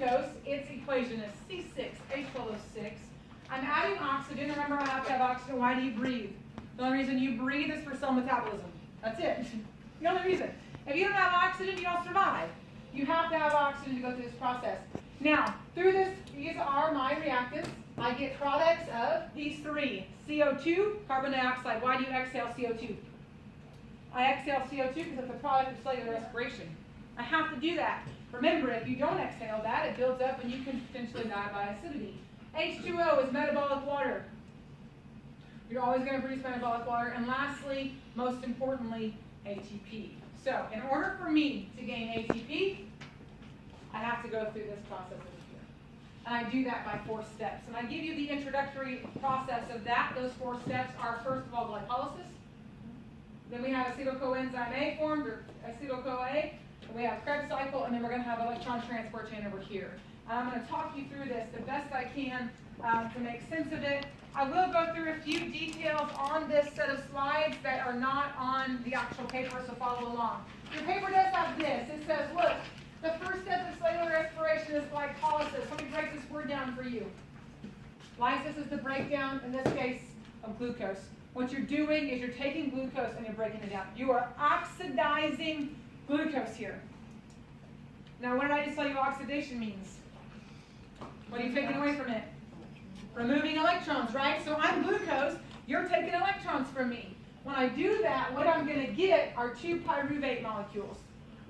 glucose, its equation is C6H12O6. I'm adding oxygen. Remember, I have to have oxygen. Why do you breathe? The only reason you breathe is for cell metabolism. That's it. The only reason. If you don't have oxygen, you don't survive. You have to have oxygen to go through this process. Now, through this, these are my reactants. I get products of these three. CO2, carbon dioxide. Why do you exhale CO2? I exhale CO2 because it's a product of cellular respiration. I have to do that. Remember, if you don't exhale that, it builds up and you can potentially die by acidity. H2O is metabolic water. You're always going to produce metabolic water. And lastly, most importantly, ATP. So, in order for me to gain ATP, I have to go through this process over here. And I do that by 4 steps. And I give you the introductory process of that. Those 4 steps are, first of all, glycolysis. Then we have acetyl-coenzyme A formed, or acetyl-CoA. And we have Krebs cycle, and then we're going to have electron transport chain over here. And I'm going to talk you through this the best I can to make sense of it. I will go through a few details on this set of slides that are not on the actual paper, so follow along. Your paper does have this. It says, look, the first step of cellular respiration is glycolysis. Let me break this word down for you. Lysis is the breakdown, in this case, of glucose. What you're doing is you're taking glucose and you're breaking it down. You are oxidizing glucose here. Now, what did I just tell you oxidation means? What are you taking away from it? Removing electrons, right? So I'm glucose, you're taking electrons from me. When I do that, what I'm going to get are 2 pyruvate molecules,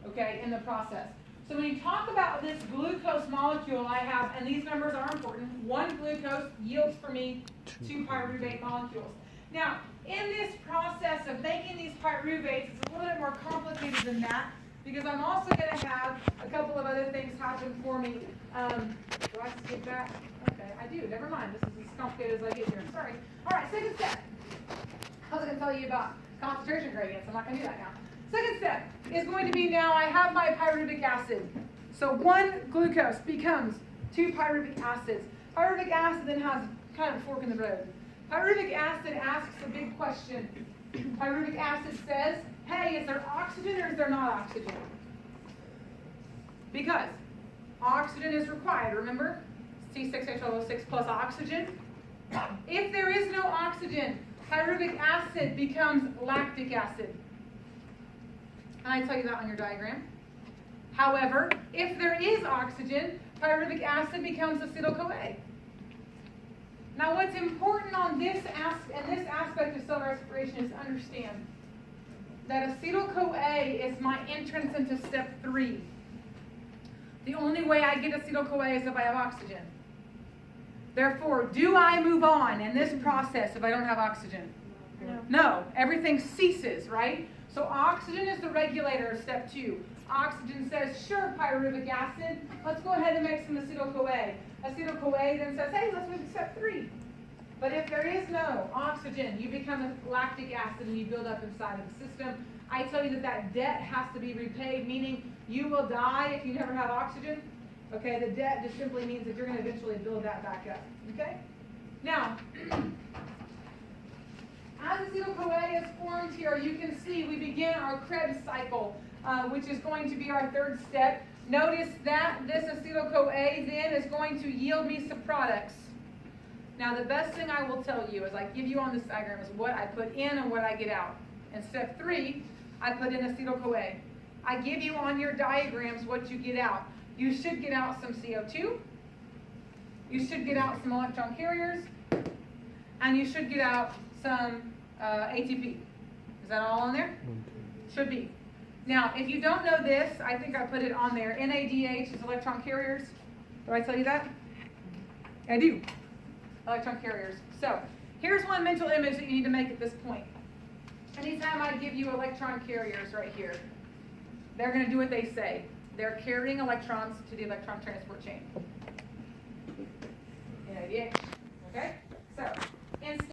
okay, in the process. So when you talk about this glucose molecule I have, and these numbers are important, 1 glucose yields for me 2 pyruvate molecules. Now, in this process of making these pyruvates, it's a little bit more complicated than that, because I'm also going to have a couple of other things happen for me. Do I skip that? Okay, I do. Never mind. This is as complicated as I get here. Sorry. All right, second step. I was going to tell you about concentration gradients. I'm not going to do that now. Second step is going to be now I have my pyruvic acid. So 1 glucose becomes 2 pyruvic acids. Pyruvic acid then has kind of a fork in the road. Pyruvic acid asks a big question. Pyruvic acid says, hey, is there oxygen or is there not oxygen? Because oxygen is required, remember? C6H12O6 plus oxygen. If there is no oxygen, pyruvic acid becomes lactic acid. And I tell you that on your diagram. However, if there is oxygen, pyruvic acid becomes acetyl-CoA. Now, what's important on this aspect of cell respiration is to understand that acetyl-CoA is my entrance into step 3. The only way I get acetyl-CoA is if I have oxygen. Therefore, do I move on in this process if I don't have oxygen? No. Everything ceases, right? So oxygen is the regulator of step 2. Oxygen says, sure, pyruvic acid, let's go ahead and make some acetyl-CoA. Acetyl-CoA then says, hey, let's move to step 3. But if there is no oxygen, you become a lactic acid and you build up inside of the system. I tell you that that debt has to be repaid, meaning you will die if you never have oxygen. Okay, the debt just simply means that you're going to eventually build that back up. Okay? Now, as acetyl-CoA is formed here, you can see we begin our Krebs cycle, which is going to be our 3rd step. Notice that this acetyl-CoA then is going to yield me some products. Now, the best thing I will tell you, as I give you on this diagram, is what I put in and what I get out. In step 3, I put in acetyl-CoA. I give you on your diagrams what you get out. You should get out some CO2. You should get out some electron carriers. And you should get out some ATP. Is that all on there? Should be. Now, if you don't know this, I think I put it on there. NADH is electron carriers. Did I tell you that? I do. Electron carriers. So, here's one mental image that you need to make at this point. Anytime I give you electron carriers right here, they're going to do what they say. They're carrying electrons to the electron transport chain. NADH. Okay? So, in